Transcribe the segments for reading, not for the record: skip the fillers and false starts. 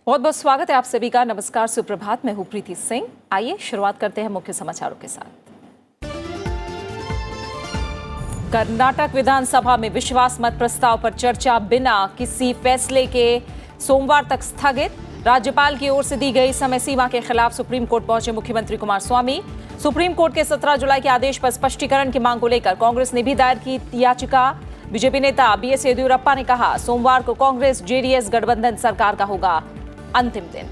बहुत बहुत स्वागत है आप सभी का। नमस्कार, सुप्रभात। मैं हूं प्रीति सिंह। आइए शुरुआत करते हैं मुख्य समाचारों के साथ। कर्नाटक विधानसभा में विश्वास मत प्रस्ताव पर चर्चा बिना किसी फैसले के सोमवार तक स्थगित। राज्यपाल की ओर से दी गई समय सीमा के खिलाफ सुप्रीम कोर्ट पहुंचे मुख्यमंत्री कुमारस्वामी। सुप्रीम कोर्ट के 17 जुलाई के आदेश पर स्पष्टीकरण की मांग को लेकर कांग्रेस ने भी दायर की याचिका। बीजेपी नेता बीएस येदियुरप्पा ने कहा, सोमवार को कांग्रेस जेडीएस गठबंधन सरकार का होगा अंतिम दिन।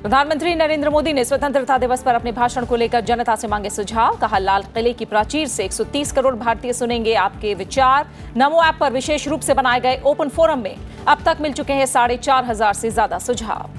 प्रधानमंत्री नरेंद्र मोदी ने स्वतंत्रता दिवस पर अपने भाषण को लेकर जनता से मांगे सुझाव। कहा, लाल किले की प्राचीर से 130 करोड़ भारतीय सुनेंगे आपके विचार। नमो ऐप पर विशेष रूप से बनाए गए ओपन फोरम में अब तक मिल चुके हैं 4,500 से ज्यादा सुझाव।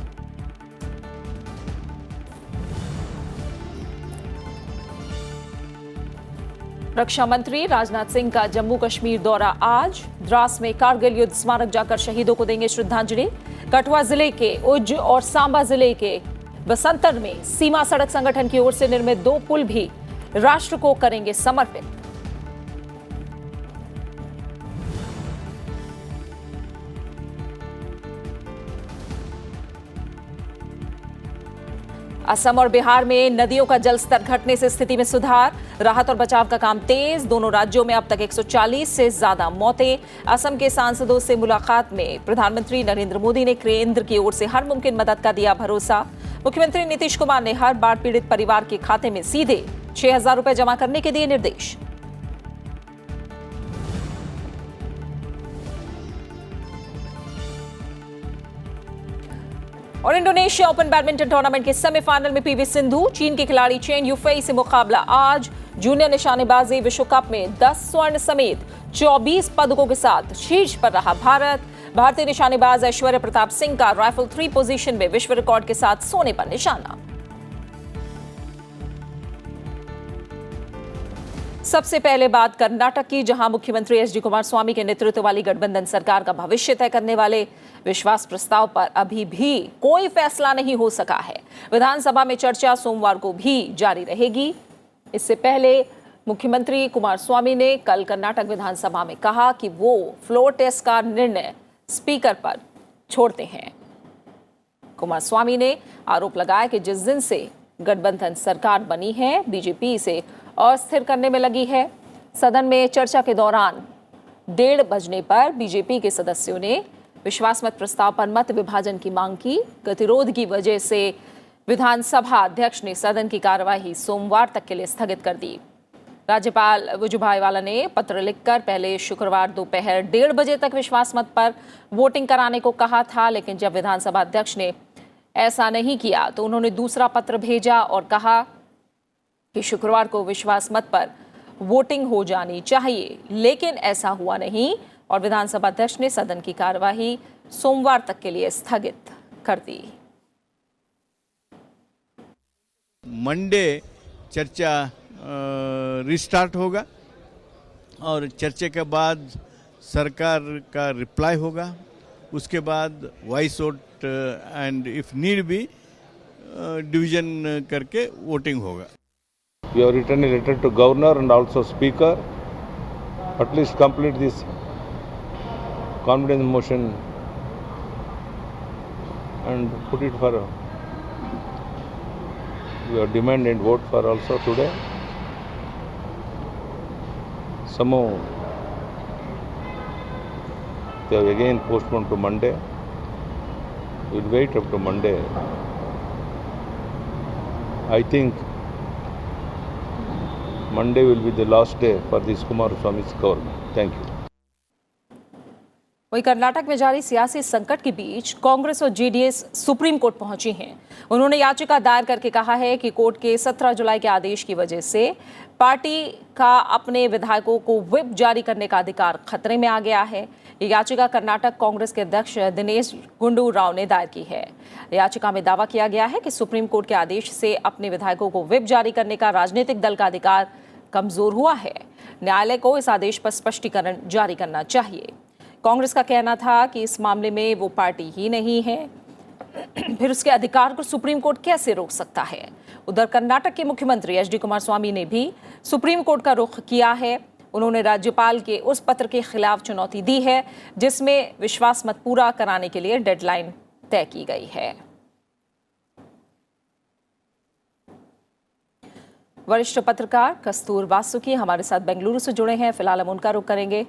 रक्षा मंत्री राजनाथ सिंह का जम्मू कश्मीर दौरा आज। द्रास में कारगिल युद्ध स्मारक जाकर शहीदों को देंगे श्रद्धांजलि। कठुआ जिले के उज और सांबा जिले के बसंतर में सीमा सड़क संगठन की ओर से निर्मित 2 पुल भी राष्ट्र को करेंगे समर्पित। असम और बिहार में नदियों का जलस्तर घटने से स्थिति में सुधार। राहत और बचाव का काम तेज। दोनों राज्यों में अब तक 140 से ज्यादा मौतें। असम के सांसदों से मुलाकात में प्रधानमंत्री नरेंद्र मोदी ने केंद्र की ओर से हर मुमकिन मदद का दिया भरोसा। मुख्यमंत्री नीतीश कुमार ने हर बाढ़ पीड़ित परिवार के खाते में सीधे 6,000 रुपए जमा करने के दिए निर्देश। और इंडोनेशिया ओपन बैडमिंटन टूर्नामेंट के सेमीफाइनल में पीवी सिंधु चीन के खिलाड़ी चेन युफेई से मुकाबला आज। जूनियर निशानेबाजी विश्व कप में 10 स्वर्ण समेत 24 पदकों के साथ शीर्ष पर रहा भारत। भारतीय निशानेबाज ऐश्वर्या प्रताप सिंह का राइफल 3 पोजीशन में विश्व रिकॉर्ड के साथ सोने पर निशाना। सबसे पहले बात कर्नाटक की, जहां मुख्यमंत्री एचडी कुमारस्वामी के नेतृत्व वाली गठबंधन सरकार का भविष्य तय करने वाले विश्वास प्रस्ताव पर अभी भी कोई फैसला नहीं हो सका है। विधानसभा में चर्चा सोमवार को भी जारी रहेगी। इससे पहले मुख्यमंत्री कुमारस्वामी ने कल कर्नाटक विधानसभा में कहा कि वो फ्लोर टेस्ट का निर्णय स्पीकर पर छोड़ते हैं। कुमारस्वामी ने आरोप लगाया कि जिस दिन से गठबंधन सरकार बनी है, बीजेपी इसे अस्थिर करने में लगी है। सदन में चर्चा के दौरान 1:30 बजने पर बीजेपी के सदस्यों ने विश्वास मत प्रस्ताव पर मत विभाजन की मांग की। गतिरोध की वजह से विधानसभा अध्यक्ष ने सदन की कार्यवाही सोमवार तक के लिए स्थगित कर दी। राज्यपाल वजुभाई वाला ने पत्र लिखकर पहले शुक्रवार दोपहर 1:30 बजे तक विश्वास मत पर वोटिंग कराने को कहा था, लेकिन जब विधानसभा अध्यक्ष ने ऐसा नहीं किया तो उन्होंने दूसरा पत्र भेजा और कहा कि शुक्रवार को विश्वास मत पर वोटिंग हो जानी चाहिए, लेकिन ऐसा हुआ नहीं और विधानसभा अध्यक्ष ने सदन की कार्यवाही सोमवार तक के लिए स्थगित कर दी। मंडे चर्चा रिस्टार्ट होगा और चर्चा के बाद सरकार का रिप्लाई होगा। उसके बाद voice vote and if need be division करके वोटिंग होगा। We have written a letter to Governor and also Speaker. At least complete this confidence motion and put it for. We have demand and vote for also today. Somehow they have again postponed to Monday. We will wait up to Monday. I think Monday will be the last day for this Kumaraswamy's government. Thank you. वहीं कर्नाटक में जारी सियासी संकट के बीच कांग्रेस और JDS supreme court पहुंची हैं। उन्होंने याचिका दायर करके कहा है कि कोर्ट के 17 जुलाई के आदेश की वजह से पार्टी का अपने विधायकों को व्हिप जारी करने का अधिकार खतरे में आ गया है। ये याचिका कर्नाटक कांग्रेस के अध्यक्ष दिनेश गुंडू राव ने दायर की है। याचिका में दावा किया गया है कि सुप्रीम कोर्ट के आदेश से अपने विधायकों को व्हिप जारी करने का राजनीतिक दल का अधिकार कमजोर हुआ है। न्यायालय को इस आदेश पर स्पष्टीकरण जारी करना चाहिए। कांग्रेस का कहना था कि इस मामले में वो पार्टी ही नहीं है, फिर उसके अधिकार को सुप्रीम कोर्ट कैसे रोक सकता है। उधर कर्नाटक के मुख्यमंत्री एचडी कुमारस्वामी ने भी सुप्रीम कोर्ट का रुख किया है। उन्होंने राज्यपाल के उस पत्र के खिलाफ चुनौती दी है जिसमें विश्वास मत पूरा कराने के लिए डेडलाइन तय की गई है। वरिष्ठ पत्रकार कस्तूर वासुकी हमारे साथ बेंगलुरु से जुड़े हैं। फिलहाल हम उनका रुख करेंगे।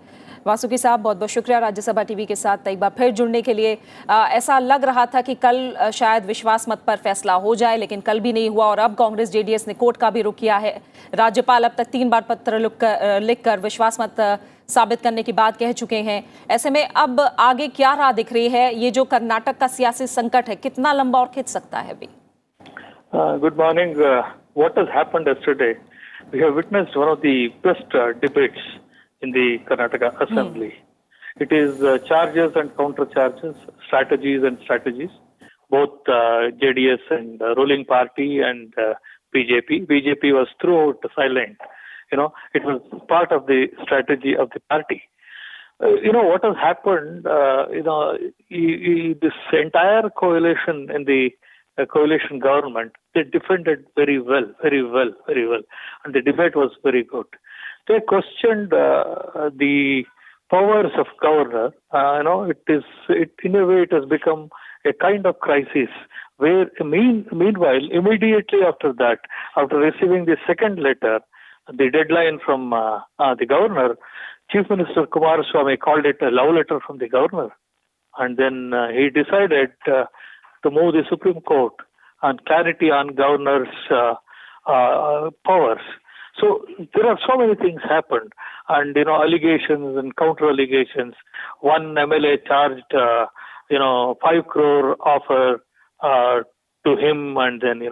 वासुकी साहब, बहुत बहुत शुक्रिया राज्यसभा टीवी के साथ एक बार फिर जुड़ने के लिए। ऐसा लग रहा था कि कल शायद विश्वास मत पर फैसला हो जाए, लेकिन कल भी नहीं हुआ और अब कांग्रेस जेडीएस ने कोर्ट का भी रुख किया है। राज्यपाल अब तक 3 बार पत्र लिखकर विश्वास मत साबित करने की बात कह चुके हैं। ऐसे में अब आगे क्या राह दिख रही है? ये जो कर्नाटक का सियासी संकट है, कितना लंबा और खिंच सकता है अभी? Good morning. What has happened yesterday? We have witnessed one of the best debates in the Karnataka Assembly. It is charges and counter charges, strategies and strategies. Both JDS and ruling party and BJP. BJP was throughout silent. It was part of the strategy of the party. What has happened? This entire coalition in the coalition government, they defended very well, and the debate was very good. They questioned the powers of governor. In a way, it has become a kind of crisis. Where meanwhile, immediately after that, after receiving the second letter, the deadline from the governor, Chief Minister Kumaraswamy called it a love letter from the governor, and then he decided to move the Supreme Court on clarity on governor's powers. So there are so many things happened, and allegations and counter allegations. One MLA charged 5 crore offer to him, and then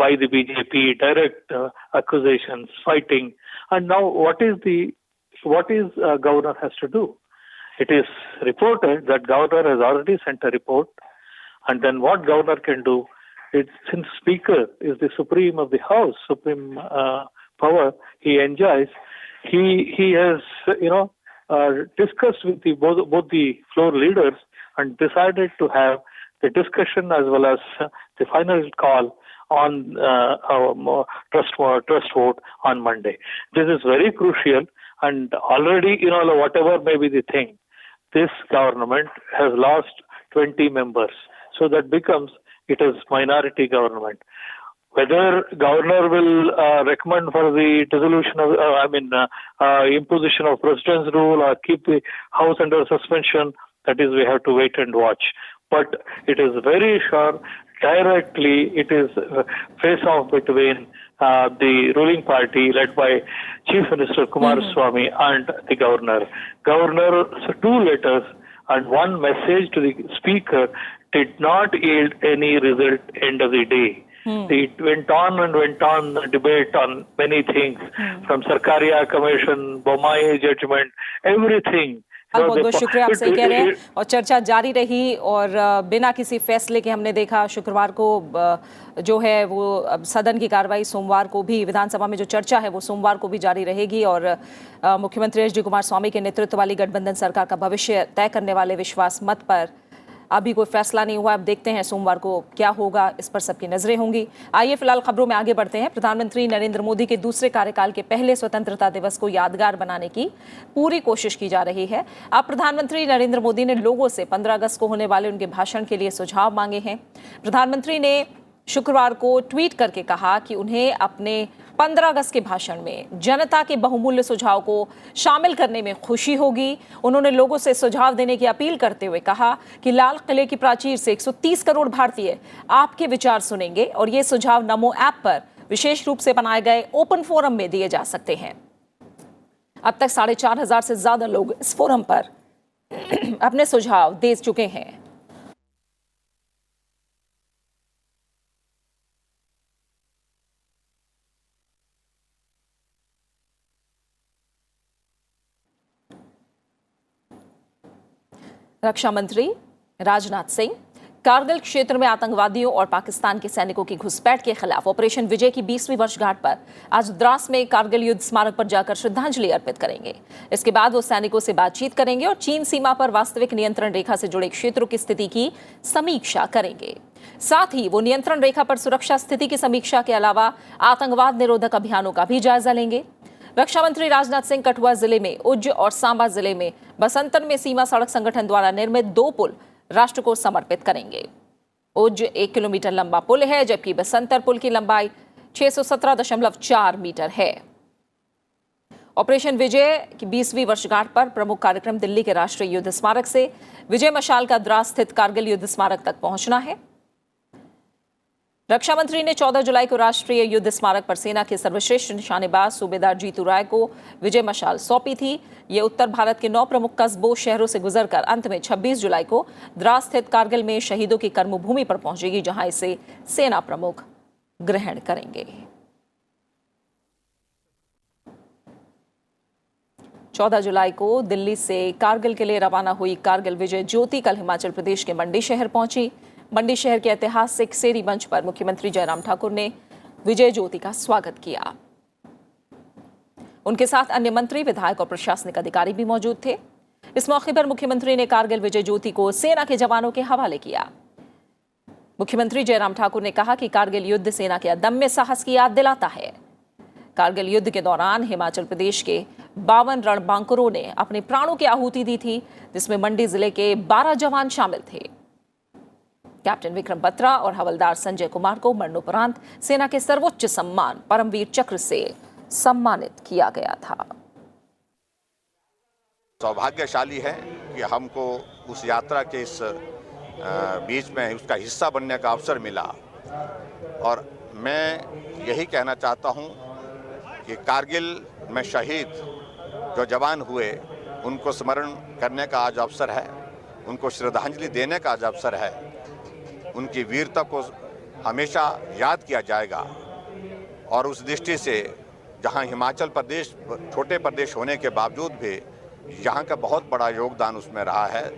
by the BJP, direct accusations, fighting. And now what is governor has to do? It is reported that governor has already sent a report. And then what governor can do, since speaker is the supreme of the house, supreme power he enjoys, he has discussed with both the floor leaders and decided to have the discussion as well as the final call on trust vote on Monday. This is very crucial, and already whatever may be the thing, this government has lost 20 members. So that becomes it is minority government. Whether governor will recommend for the dissolution of, imposition of president's rule or keep the house under suspension, that is we have to wait and watch. But it is very sure, directly it is face-off between the ruling party led by Chief Minister Kumaraswamy and the governor. Governor's 2 letters and 1 message to the speaker did not yield any result end of the day. It went on debate on many things, from Sarkaria Commission, Bommai judgment, everything. बहुत बहुत शुक्रिया, आप सही कह रहे हैं। और चर्चा जारी रही और बिना किसी फैसले के हमने देखा शुक्रवार को जो है वो सदन की कार्रवाई सोमवार को भी, विधानसभा में जो चर्चा है वो सोमवार को भी जारी रहेगी और मुख्यमंत्री एच डी कुमारस्वामी के नेतृत्व वाली गठबंधन सरकार का भविष्य तय करने वाले विश्वास मत पर अभी कोई फैसला नहीं हुआ। अब देखते हैं सोमवार को क्या होगा, इस पर सबकी नजरें होंगी। आइए फिलहाल खबरों में आगे बढ़ते हैं। प्रधानमंत्री नरेंद्र मोदी के दूसरे कार्यकाल के पहले स्वतंत्रता दिवस को यादगार बनाने की पूरी कोशिश की जा रही है। अब प्रधानमंत्री नरेंद्र मोदी ने लोगों से 15 अगस्त को होने वाले उनके भाषण के लिए सुझाव मांगे हैं। प्रधानमंत्री ने शुक्रवार को ट्वीट करके कहा कि उन्हें अपने 15 अगस्त के भाषण में जनता के बहुमूल्य सुझाव को शामिल करने में खुशी होगी। उन्होंने लोगों से सुझाव देने की अपील करते हुए कहा कि लाल किले की प्राचीर से 130 करोड़ भारतीय आपके विचार सुनेंगे और ये सुझाव नमो ऐप पर विशेष रूप से बनाए गए ओपन फोरम में दिए जा सकते हैं। अब तक 4,500 से ज्यादा लोग इस फोरम पर अपने सुझाव दे चुके हैं। रक्षा मंत्री राजनाथ सिंह कारगिल क्षेत्र में आतंकवादियों और पाकिस्तान के सैनिकों की घुसपैठ के खिलाफ ऑपरेशन विजय की 20वीं वर्षगांठ पर आज द्रास में कारगिल युद्ध स्मारक पर जाकर श्रद्धांजलि अर्पित करेंगे। इसके बाद वो सैनिकों से बातचीत करेंगे और चीन सीमा पर वास्तविक नियंत्रण रेखा से जुड़े क्षेत्रों की स्थिति की समीक्षा करेंगे। साथ ही वो नियंत्रण रेखा पर सुरक्षा स्थिति की समीक्षा के अलावा आतंकवाद निरोधक अभियानों का भी जायजा लेंगे। रक्षा मंत्री राजनाथ सिंह कठुआ जिले में उज्ज और सांबा जिले में बसंतर में सीमा सड़क संगठन द्वारा निर्मित 2 पुल राष्ट्र को समर्पित करेंगे। उज्ज 1 किलोमीटर लंबा पुल है, जबकि बसंतर पुल की लंबाई 617.4 मीटर है। ऑपरेशन विजय की 20वीं वर्षगांठ पर प्रमुख कार्यक्रम दिल्ली के राष्ट्रीय युद्ध स्मारक से विजय मशाल का द्रास स्थित कारगिल युद्ध स्मारक तक पहुंचना है। रक्षा मंत्री ने 14 जुलाई को राष्ट्रीय युद्ध स्मारक पर सेना के सर्वश्रेष्ठ निशानेबाज सूबेदार जीतू राय को विजय मशाल सौंपी थी। ये उत्तर भारत के 9 प्रमुख कस्बों शहरों से गुजरकर अंत में 26 जुलाई को द्रास स्थित कारगिल में शहीदों की कर्मभूमि पर पहुंचेगी, जहां इसे सेना प्रमुख ग्रहण करेंगे। 14 जुलाई को दिल्ली से कारगिल के लिए रवाना हुई कारगिल विजय ज्योति कल हिमाचल प्रदेश के मंडी शहर पहुंची। मंडी शहर के ऐतिहासिक सेरी मंच पर मुख्यमंत्री जयराम ठाकुर ने विजय ज्योति का स्वागत किया। उनके साथ अन्य मंत्री, विधायक और प्रशासनिक अधिकारी भी मौजूद थे। इस मौके पर मुख्यमंत्री ने कारगिल विजय ज्योति को सेना के जवानों के हवाले किया। मुख्यमंत्री जयराम ठाकुर ने कहा कि कारगिल युद्ध सेना के अदम्य साहस की याद दिलाता है। कारगिल युद्ध के दौरान हिमाचल प्रदेश के 52 रणबांकुरों ने अपने प्राणों की आहुति दी थी, जिसमें मंडी जिले के 12 जवान शामिल थे। कैप्टन विक्रम बत्रा और हवलदार संजय कुमार को मरणोपरांत सेना के सर्वोच्च सम्मान परमवीर चक्र से सम्मानित किया गया था। सौभाग्यशाली है कि हमको उस यात्रा के इस बीच में उसका हिस्सा बनने का अवसर मिला, और मैं यही कहना चाहता हूं कि कारगिल में शहीद जो जवान हुए उनको स्मरण करने का आज अवसर है, उनको श्रद्धांजलि देने का आज अवसर है। उनकी वीरता को हमेशा याद किया जाएगा, और उस दृष्टि से जहां हिमाचल प्रदेश छोटे प्रदेश होने के बावजूद भी यहां का बहुत बड़ा योगदान उसमें रहा है।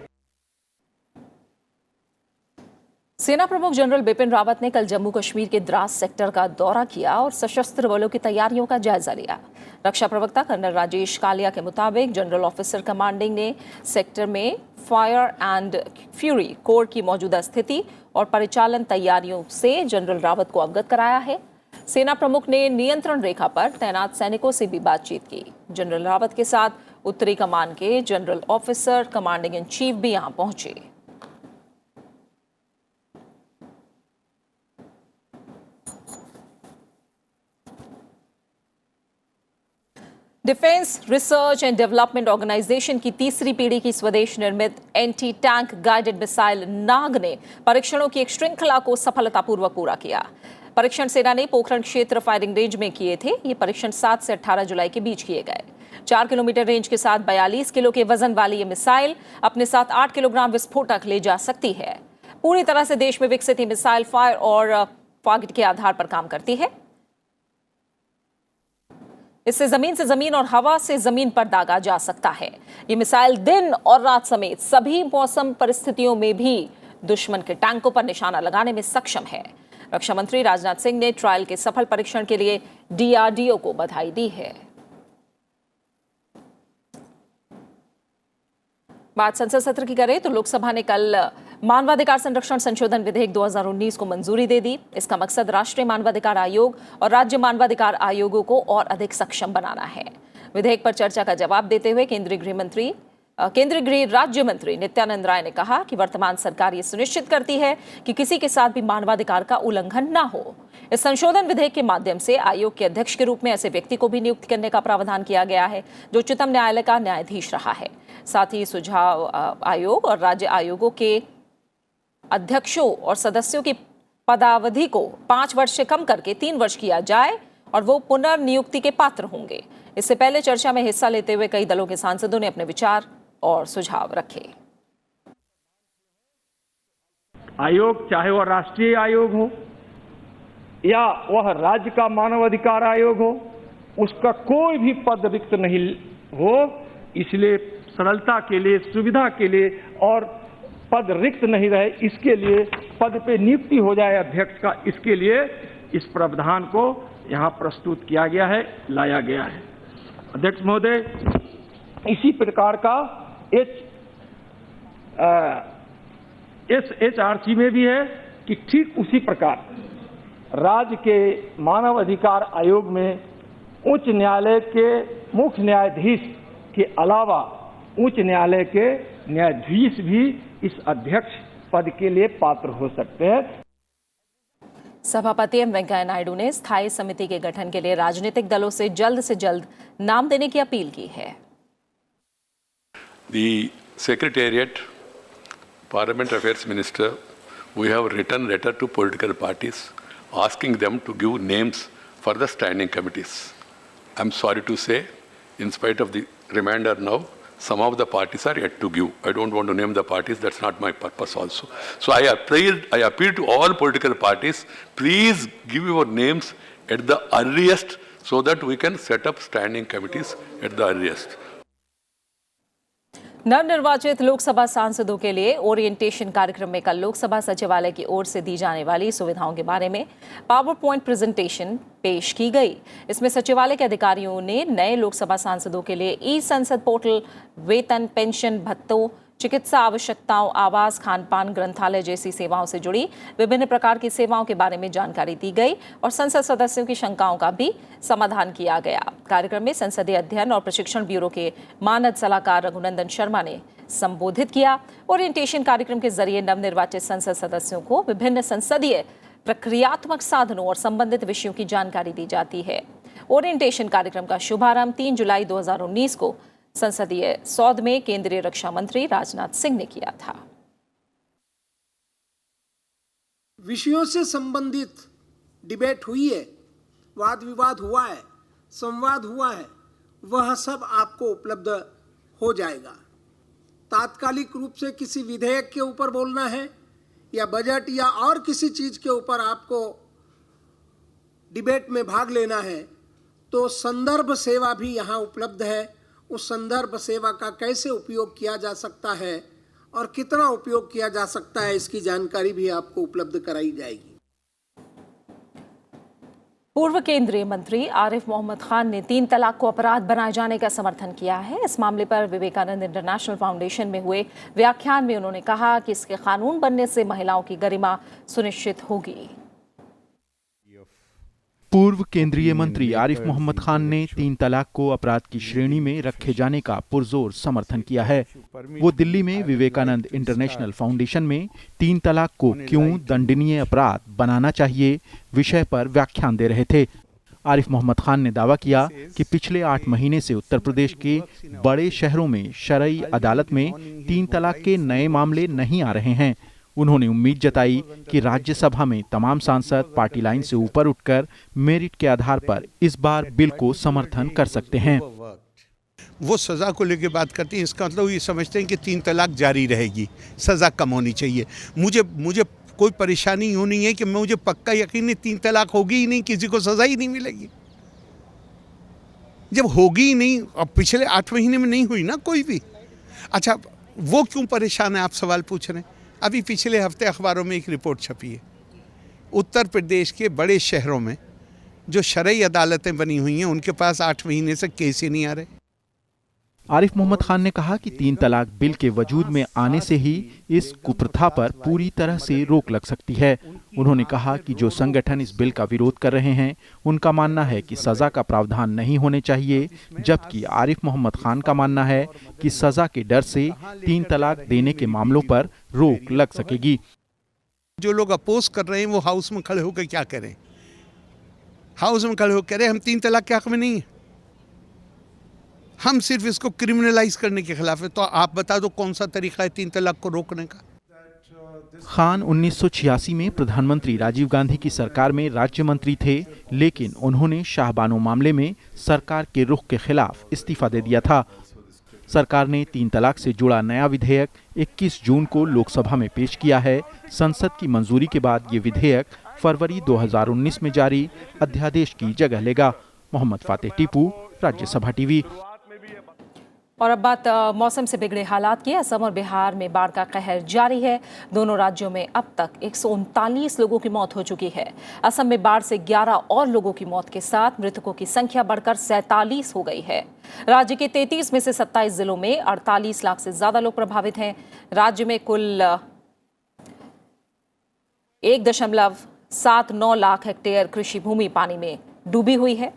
सेना प्रमुख जनरल बिपिन रावत ने कल जम्मू कश्मीर के द्रास सेक्टर का दौरा किया और सशस्त्र बलों की तैयारियों का जायजा लिया। रक्षा प्रवक्ता कर्नल राजेश कालिया के मुताबिक जनरल ऑफिसर कमांडिंग ने सेक्टर में फायर एंड फ्यूरी कोर की मौजूदा स्थिति और परिचालन तैयारियों से जनरल रावत को अवगत कराया है। सेना प्रमुख ने नियंत्रण रेखा पर तैनात सैनिकों से भी बातचीत की। जनरल रावत के साथ उत्तरी कमान के general officer commanding in chief भी यहां पहुंचे। Defence research and development organisation की तीसरी पीढ़ी की स्वदेश निर्मित anti tank guided missile Nag ने परीक्षणों की एक श्रृंखला को सफलतापूर्वक पूरा किया। परीक्षण सेना ने पोखरण क्षेत्र फायरिंग रेंज में किए थे। ये परीक्षण 7 से 18 जुलाई के बीच किए गए। 4 किलोमीटर रेंज के साथ 42 किलो के वजन वाली ये मिसाइल अपने साथ 8 किलोग्राम विस्फोटक ले जा सकती है। पूरी तरह से देश में विकसित ये मिसाइल फायर और टारगेट के आधार पर काम करती है। इससे जमीन से जमीन और हवा से जमीन पर दागा जा सकता है। ये मिसाइल दिन और रात समेत सभी मौसम परिस्थितियों में भी दुश्मन के टैंकों पर निशाना लगाने में सक्षम है। रक्षा मंत्री राजनाथ सिंह ने ट्रायल के सफल परीक्षण के लिए DRDO को बधाई दी है। बात संसद सत्र की करें तो लोकसभा ने कल मानवाधिकार संरक्षण संशोधन विधेयक 2019 को मंजूरी दे दी। इसका मकसद राष्ट्रीय मानवाधिकार आयोग और राज्य मानवाधिकार आयोगों को और अधिक सक्षम बनाना है। विधेयक पर चर्चा का जवाब देते हुए केंद्रीय गृह राज्य मंत्री नित्यानंद राय ने कहा कि वर्तमान सरकार ये सुनिश्चित करती है कि किसी के साथ भी मानवाधिकार का उल्लंघन न हो। इस संशोधन विधेयक के माध्यम से आयोग के अध्यक्ष के रूप में ऐसे व्यक्ति को भी नियुक्त करने का प्रावधान किया गया है जो उच्चतम न्यायालय का न्यायाधीश रहा है। साथ ही सुझाव आयोग और राज्य आयोगों के अध्यक्षों और सदस्यों की पदावधि को 5 वर्ष से कम करके 3 वर्ष किया जाए और वो पुनर्नियुक्ति के पात्र होंगे। इससे पहले चर्चा में हिस्सा लेते हुए कई दलों के सांसदों ने अपने विचार और सुझाव रखे। आयोग चाहे वह राष्ट्रीय आयोग हो या वह राज्य का मानवाधिकार आयोग हो, उसका कोई भी पद रिक्त नहीं हो। इसलिए सरलता के लिए, सुविधा के लिए और पद रिक्त नहीं रहे, इसके लिए पद पे नियुक्ति हो जाए अध्यक्ष का, इसके लिए इस प्रावधान को यहाँ प्रस्तुत किया गया है, लाया गया है। अध्यक्ष महोदय, इसी प्रकार का HRC में भी है कि ठीक उसी प्रकार राज्य के मानव अधिकार आयोग में उच्च न्यायालय के मुख्य न्यायाधीश के अलावा उच्च न्यायालय के न्यायाधीश भी इस अध्यक्ष पद के लिए पात्र हो सकते हैं। सभापति एम वेंकैया नायडू ने स्थायी समिति के गठन के लिए राजनीतिक दलों से जल्द नाम देने की अपील की है। The Secretariat, Parliament Affairs Minister, we have written letter to political parties asking them to give names for the standing committees. I'm sorry to say, in spite of the reminder now, some of the parties are yet to give. I don't want to name the parties, that's not my purpose also. So I appeal to all political parties, please give your names at the earliest so that we can set up standing committees at the earliest. नवनिर्वाचित लोकसभा सांसदों के लिए orientation कार्यक्रम में कल लोकसभा सचिवालय की ओर से दी जाने वाली सुविधाओं के बारे में पावर पॉइंट प्रेजेंटेशन पेश की गई। इसमें सचिवालय के अधिकारियों ने नए लोकसभा सांसदों के लिए ई संसद पोर्टल, वेतन, पेंशन, भत्तों, चिकित्सा आवश्यकताओं, आवास, खानपान, ग्रंथालय जैसी सेवाओं से जुड़ी विभिन्न प्रकार की सेवाओं के बारे में जानकारी दी गई और संसद सदस्यों की शंकाओं का भी समाधान किया गया। कार्यक्रम में संसदीय अध्ययन और प्रशिक्षण ब्यूरो के मानद सलाहकार रघुनंदन शर्मा ने संबोधित किया। ओरिएंटेशन कार्यक्रम के जरिए नवनिर्वाचित संसद सदस्यों को विभिन्न संसदीय प्रक्रियात्मक साधनों और संबंधित विषयों की जानकारी दी जाती है। ओरिएंटेशन कार्यक्रम का शुभारंभ 3 जुलाई 2019 को संसदीय सौध में केंद्रीय रक्षा मंत्री राजनाथ सिंह ने किया था। विषयों से संबंधित डिबेट हुई है, वाद विवाद हुआ है, संवाद हुआ है, वह सब आपको उपलब्ध हो जाएगा। तात्कालिक रूप से किसी विधेयक के ऊपर बोलना है या बजट या और किसी चीज के ऊपर आपको डिबेट में भाग लेना है तो संदर्भ सेवा भी यहाँ उपलब्ध है। उस संदर्भ सेवा का कैसे उपयोग किया जा सकता है और कितना उपयोग किया जा सकता है, इसकी जानकारी भी आपको उपलब्ध कराई जाएगी। पूर्व केंद्रीय मंत्री आरिफ मोहम्मद खान ने 3 तलाक को अपराध बनाए जाने का समर्थन किया है। इस मामले पर विवेकानंद इंटरनेशनल फाउंडेशन में हुए व्याख्यान में उन्होंने कहा कि इसके कानून बनने से महिलाओं की गरिमा सुनिश्चित होगी। पूर्व केंद्रीय मंत्री आरिफ मोहम्मद खान ने 3 तलाक को अपराध की श्रेणी में रखे जाने का पुरजोर समर्थन किया है। वो दिल्ली में विवेकानंद इंटरनेशनल फाउंडेशन में 3 तलाक को क्यों दंडनीय अपराध बनाना चाहिए विषय पर व्याख्यान दे रहे थे। आरिफ मोहम्मद खान ने दावा किया कि पिछले 8 महीने से उत्तर प्रदेश के बड़े शहरों में शरई अदालत में 3 तलाक के नए मामले नहीं आ रहे हैं। उन्होंने उम्मीद जताई कि राज्यसभा में तमाम सांसद पार्टी लाइन से ऊपर उठकर मेरिट के आधार पर इस बार बिल को समर्थन कर सकते हैं। वो सज़ा को लेकर बात करती हैं, इसका मतलब ये समझते हैं कि 3 तलाक जारी रहेगी, सज़ा कम होनी चाहिए। मुझे कोई परेशानी यूँ नहीं है कि मुझे पक्का यकीन है 3 तलाक होगी ही नहीं, किसी को सज़ा ही नहीं मिलेगी। जब होगी ही नहीं, अब पिछले 8 महीने में नहीं हुई ना कोई भी। अच्छा, वो क्यों परेशान है, आप सवाल पूछ रहे हैं। अभी पिछले हफ्ते अखबारों में एक रिपोर्ट छपी है, उत्तर प्रदेश के बड़े शहरों में जो शरई अदालतें बनी हुई हैं उनके पास 8 महीने से केस ही नहीं आ रहे। आरिफ मोहम्मद खान ने कहा कि 3 तलाक बिल के वजूद में आने से ही इस कुप्रथा पर पूरी तरह से रोक लग सकती है। उन्होंने कहा कि जो संगठन इस बिल का विरोध कर रहे हैं उनका मानना है कि सजा का प्रावधान नहीं होने चाहिए, जबकि आरिफ मोहम्मद खान का मानना है कि सजा के डर से 3 तलाक देने के मामलों पर रोक लग सकेगी। जो लोग अपोज कर रहे हैं वो हाउस में खड़े होकर क्या करें, हाउस में खड़े होकर करें हम 3 तलाक के हक में नहीं है, हम सिर्फ इसको क्रिमिनलाइज करने के खिलाफ है। तो आप बता दो कौन सा तरीका है 3 तलाक को रोकने का। खान 1986 में प्रधानमंत्री राजीव गांधी की सरकार में राज्य मंत्री थे, लेकिन उन्होंने शाहबानो मामले में सरकार के रुख के खिलाफ इस्तीफा दे दिया था। सरकार ने 3 तलाक से जुड़ा नया विधेयक 21 जून को लोकसभा में पेश किया है। संसद की मंजूरी के बाद ये विधेयक फरवरी 2019 में जारी अध्यादेश की जगह लेगा। मोहम्मद फातेह टीपू, राज्यसभा टीवी। और अब बात मौसम से बिगड़े हालात की। असम और बिहार में बाढ़ का कहर जारी है। दोनों राज्यों में अब तक 139 लोगों की मौत हो चुकी है। असम में बाढ़ से 11 और लोगों की मौत के साथ मृतकों की संख्या बढ़कर 47 हो गई है। राज्य के 33 में से 27 जिलों में 48 लाख से ज्यादा लोग प्रभावित हैं। राज्य में कुल 1.79 लाख हेक्टेयर कृषि भूमि पानी में डूबी हुई है।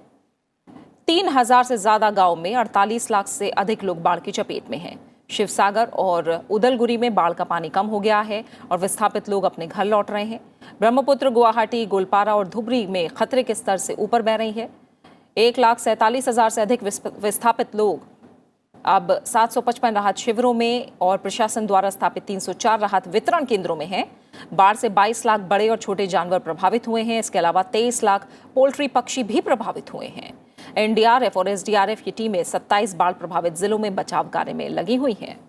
3000 से ज्यादा गांव में 48 लाख से अधिक लोग बाढ़ की चपेट में हैं। शिवसागर और उदलगुरी में बाढ़ का पानी कम हो गया है और विस्थापित लोग अपने घर लौट रहे हैं। ब्रह्मपुत्र, गुवाहाटी, गोलपारा और धुबरी में खतरे के स्तर से ऊपर बह रही है। 1,47,000 से अधिक विस्थापित लोग अब 755 राहत शिविरों में और प्रशासन द्वारा स्थापित 304 राहत वितरण केंद्रों में हैं। बाढ़ से 22 लाख बड़े और छोटे जानवर प्रभावित हुए हैं। इसके अलावा 23 लाख पोल्ट्री पक्षी भी प्रभावित हुए हैं। एनडीआरएफ और एसडीआरएफ की टीमें 27 बाढ़ प्रभावित जिलों में बचाव कार्य में लगी हुई हैं।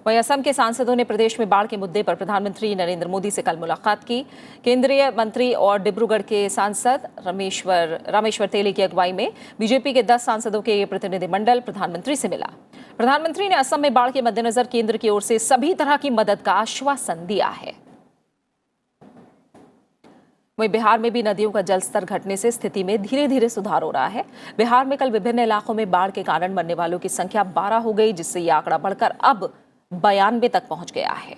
वहीं असम के सांसदों ने प्रदेश में बाढ़ के मुद्दे पर प्रधानमंत्री नरेंद्र मोदी से कल मुलाकात की। केंद्रीय मंत्री और डिब्रूगढ़ के सांसद रामेश्वर तेली की अगुवाई में बीजेपी के 10 सांसदों के ये प्रतिनिधिमंडल प्रधानमंत्री से मिला। प्रधानमंत्री ने असम में बाढ़ के मद्देनजर केंद्र की ओर से सभी तरह की मदद का आश्वासन दिया है। वहीं बिहार में भी नदियों का जलस्तर घटने से स्थिति में धीरे धीरे सुधार हो रहा है। बिहार में कल विभिन्न इलाकों में बाढ़ के कारण मरने वालों की संख्या 12 हो गई, जिससे यह आंकड़ा बढ़कर अब 92 तक पहुंच गया है।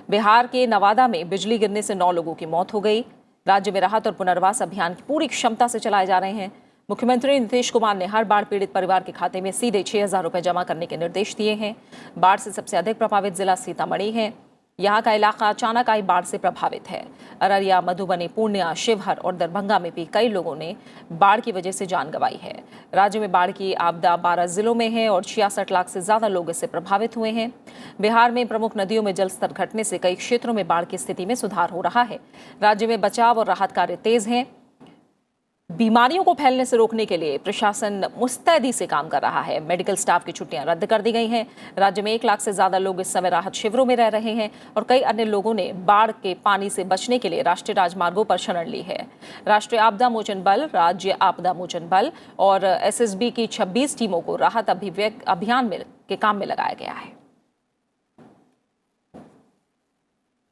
बिहार के नवादा में बिजली गिरने से 9 लोगों की मौत हो गई। राज्य में राहत और पुनर्वास अभियान पूरी क्षमता से चलाए जा रहे हैं। मुख्यमंत्री नीतीश कुमार ने हर बाढ़ पीड़ित परिवार के खाते में सीधे 6,000 रुपए जमा करने के निर्देश दिए हैं। बाढ़ से सबसे अधिक प्रभावित जिला सीतामढ़ी है। यहाँ का इलाका अचानक आई बाढ़ से प्रभावित है। अररिया, मधुबनी, पूर्णिया, शिवहर और दरभंगा में भी कई लोगों ने बाढ़ की वजह से जान गंवाई है। राज्य में बाढ़ की आपदा 12 जिलों में है और 66 लाख से ज्यादा लोग इससे प्रभावित हुए हैं। बिहार में प्रमुख नदियों में जलस्तर घटने से कई क्षेत्रों में बाढ़ की स्थिति में सुधार हो रहा है। राज्य में बचाव और राहत कार्य तेज हैं। बीमारियों को फैलने से रोकने के लिए प्रशासन मुस्तैदी से काम कर रहा है। मेडिकल स्टाफ की छुट्टियां रद्द कर दी गई हैं। राज्य में 1 लाख से ज्यादा लोग इस समय राहत शिविरों में रह रहे हैं और कई अन्य लोगों ने बाढ़ के पानी से बचने के लिए राष्ट्रीय राजमार्गों पर शरण ली है। राष्ट्रीय आपदा मोचन बल, राज्य आपदा मोचन बल और एसएसबी की 26 टीमों को राहत अभियान के काम में लगाया गया है।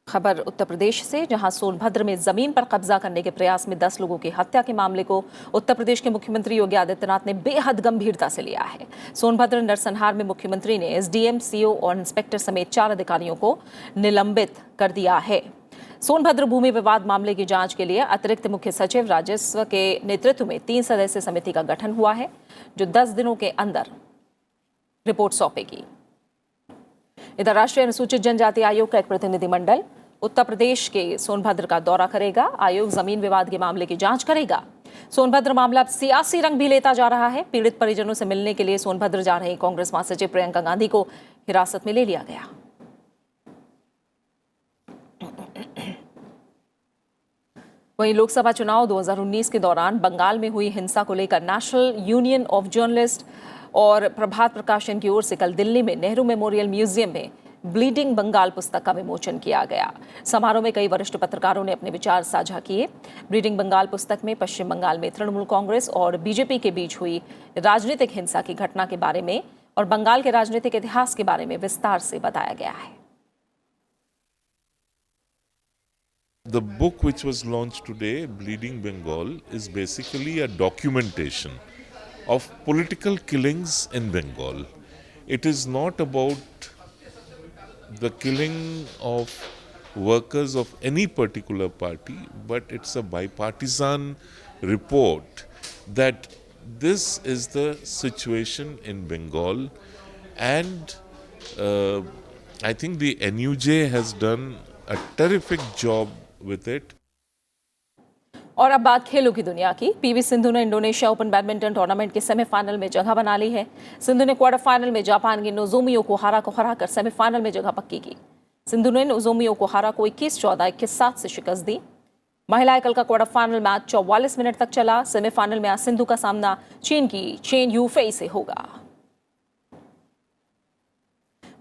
खबर उत्तर प्रदेश से, जहां सोनभद्र में जमीन पर कब्जा करने के प्रयास में 10 लोगों की हत्या के मामले को उत्तर प्रदेश के मुख्यमंत्री योगी आदित्यनाथ ने बेहद गंभीरता से लिया है। सोनभद्र नरसंहार में मुख्यमंत्री ने एसडीएम, सीओ और इंस्पेक्टर समेत 4 अधिकारियों को निलंबित कर दिया है। सोनभद्र भूमि विवाद मामले की जांच के लिए अतिरिक्त मुख्य सचिव राजस्व के नेतृत्व में 3 सदस्यीय समिति का गठन हुआ है, जो 10 दिनों के अंदर रिपोर्ट सौंपेगी। इधर राष्ट्रीय अनुसूचित जनजाति आयोग का एक प्रतिनिधिमंडल उत्तर प्रदेश के सोनभद्र का दौरा करेगा। आयोग जमीन विवाद के मामले की जांच करेगा। सोनभद्र मामला अब सियासी रंग भी लेता जा रहा है। पीड़ित परिजनों से मिलने के लिए सोनभद्र जा रही कांग्रेस महासचिव प्रियंका गांधी को हिरासत में ले लिया गया। वहीं लोकसभा चुनाव 2019 के दौरान बंगाल में हुई हिंसा को लेकर नेशनल यूनियन ऑफ जर्नलिस्ट और प्रभात प्रकाशन की ओर से कल दिल्ली में नेहरू मेमोरियल म्यूजियम में ब्लीडिंग बंगाल पुस्तक का विमोचन किया गया। समारोह में कई वरिष्ठ पत्रकारों ने अपने विचार साझा किए। ब्लीडिंग बंगाल पुस्तक में पश्चिम बंगाल में तृणमूल कांग्रेस और बीजेपी के बीच हुई राजनीतिक हिंसा की घटना के बारे में और बंगाल के राजनीतिक इतिहास के बारे में विस्तार से बताया गया है। The book which was launched today, Bleeding Bengal, is basically a documentation of political killings in Bengal. It is not about the killing of workers of any particular party, but it's a bipartisan report that this is the situation in Bengal, and I think the NUJ has done a terrific job with it. और अब बात खेलों की दुनिया की। PV Sindhu ने Indonesia open badminton tournament के semifinal में जगह बना ली है। सिंधु ने क्वार्टर फाइनल में जापान की नोजोमी ओकुहारा को हराकर सेमीफाइनल में जगह पक्की की। सिंधु ने नोजोमी ओकुहारा को 21-14, 21-7 से शिकस्त दी। महिला एकल का क्वार्टर फाइनल मैच 44 मिनट तक चला। सेमीफाइनल में आज सिंधु का सामना चीन की चेन यूफेई से होगा।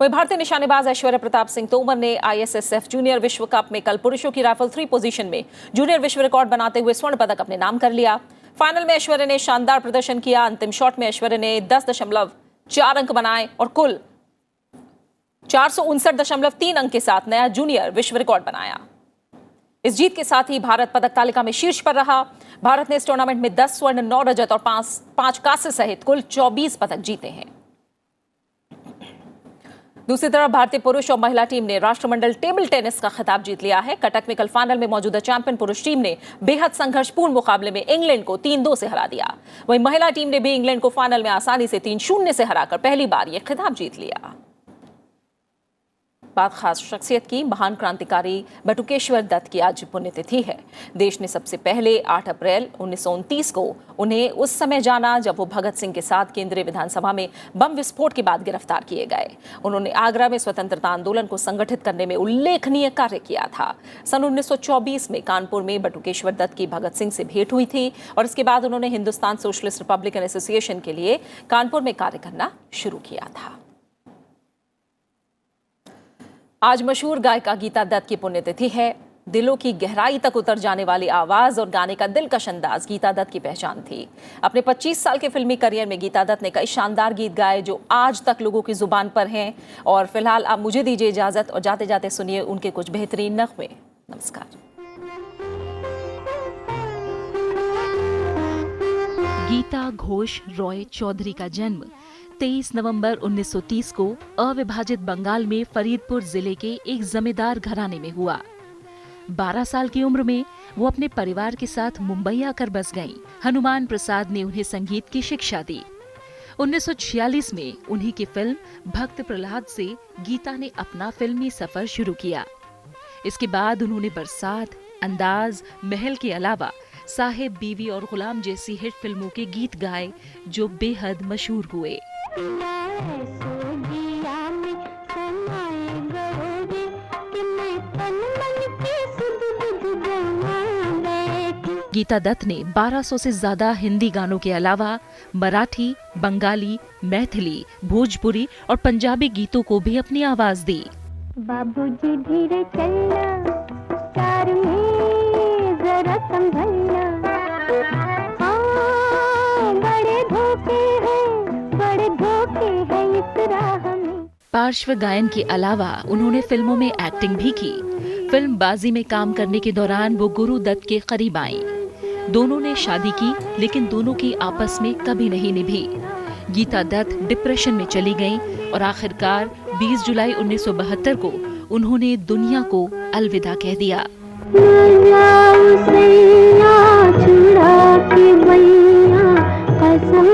वहीं भारतीय निशानेबाज ऐश्वर्या प्रताप सिंह तोमर ने आईएसएसएफ जूनियर विश्व कप में कल पुरुषों की राइफल 3 पोजीशन में जूनियर विश्व रिकॉर्ड बनाते हुए स्वर्ण पदक अपने नाम कर लिया। फाइनल में ऐश्वर्या ने शानदार प्रदर्शन किया। अंतिम शॉट में ऐश्वर्या ने 10.4 अंक बनाए और कुल 459.3 अंक के साथ नया जूनियर विश्व रिकॉर्ड बनाया। इस जीत के साथ ही भारत पदक तालिका में शीर्ष पर रहा। भारत ने इस टूर्नामेंट में 10 स्वर्ण, 9 रजत और 5 कांस्य सहित कुल 24 पदक जीते हैं। दूसरी तरफ भारतीय पुरुष और महिला टीम ने राष्ट्रमंडल टेबल टेनिस का खिताब जीत लिया है। कटक में कल फाइनल में मौजूदा चैंपियन पुरुष टीम ने बेहद संघर्षपूर्ण मुकाबले में इंग्लैंड को 3-2 से हरा दिया। वहीं महिला टीम ने भी इंग्लैंड को फाइनल में आसानी से 3-0 से हराकर पहली बार यह खिताब जीत लिया। बात खास शख्सियत की, महान क्रांतिकारी बटुकेश्वर दत्त की आज पुण्यतिथि है। देश ने सबसे पहले 8 अप्रैल 1929 को उन्हें उस समय जाना जब वो भगत सिंह के साथ केंद्रीय विधानसभा में बम विस्फोट के बाद गिरफ्तार किए गए। उन्होंने आगरा में स्वतंत्रता आंदोलन को संगठित करने में उल्लेखनीय कार्य किया था। सन 1924 में कानपुर में बटुकेश्वर दत्त की भगत सिंह से भेंट हुई थी और इसके बाद उन्होंने हिंदुस्तान सोशलिस्ट रिपब्लिकन एसोसिएशन के लिए कानपुर में कार्य करना शुरू किया था। आज मशहूर गायिका गीता दत्त की पुण्यतिथि है। दिलों की गहराई तक उतर जाने वाली आवाज और गाने का दिलकश अंदाज गीता दत्त की पहचान थी। अपने 25 साल के फिल्मी करियर में गीता दत्त ने कई शानदार गीत गाए जो आज तक लोगों की जुबान पर हैं। और फिलहाल आप मुझे दीजिए इजाजत और जाते जाते सुनिए उनके कुछ बेहतरीन नगमे। नमस्कार। गीता घोष रॉय चौधरी का जन्म 23 नवंबर 1930 को अविभाजित बंगाल में फरीदपुर जिले के एक जमींदार घराने में हुआ। 12 साल की उम्र में वो अपने परिवार के साथ मुंबई आकर बस गईं। हनुमान प्रसाद ने उन्हें संगीत की शिक्षा दी। 1946 में उन्हीं की फिल्म भक्त प्रहलाद से गीता ने अपना फिल्मी सफर शुरू किया। इसके बाद उन्होंने बरसात, अंदाज, महल के अलावा साहिब, बीवी और गुलाम जैसी हिट फिल्मों के गीत गाए जो बेहद मशहूर हुए। गीता दत्त ने 1200 से ज्यादा हिंदी गानों के अलावा मराठी, बंगाली, मैथिली, भोजपुरी और पंजाबी गीतों को भी अपनी आवाज दी। बाबूजी धीरे चलना, कार में जरा संभलना, बड़े धोखे हैं इस राह में। पार्श्व गायन के अलावा उन्होंने फिल्मों में एक्टिंग भी की। फिल्म बाजी में काम करने के दौरान वो गुरु दत्त के करीब आईं। दोनों ने शादी की लेकिन दोनों की आपस में कभी नहीं निभी। गीता दत्त डिप्रेशन में चली गईं और आखिरकार 20 जुलाई 1972 को उन्होंने दुनिया को अलविदा कह दिया। छुड़ा के कसम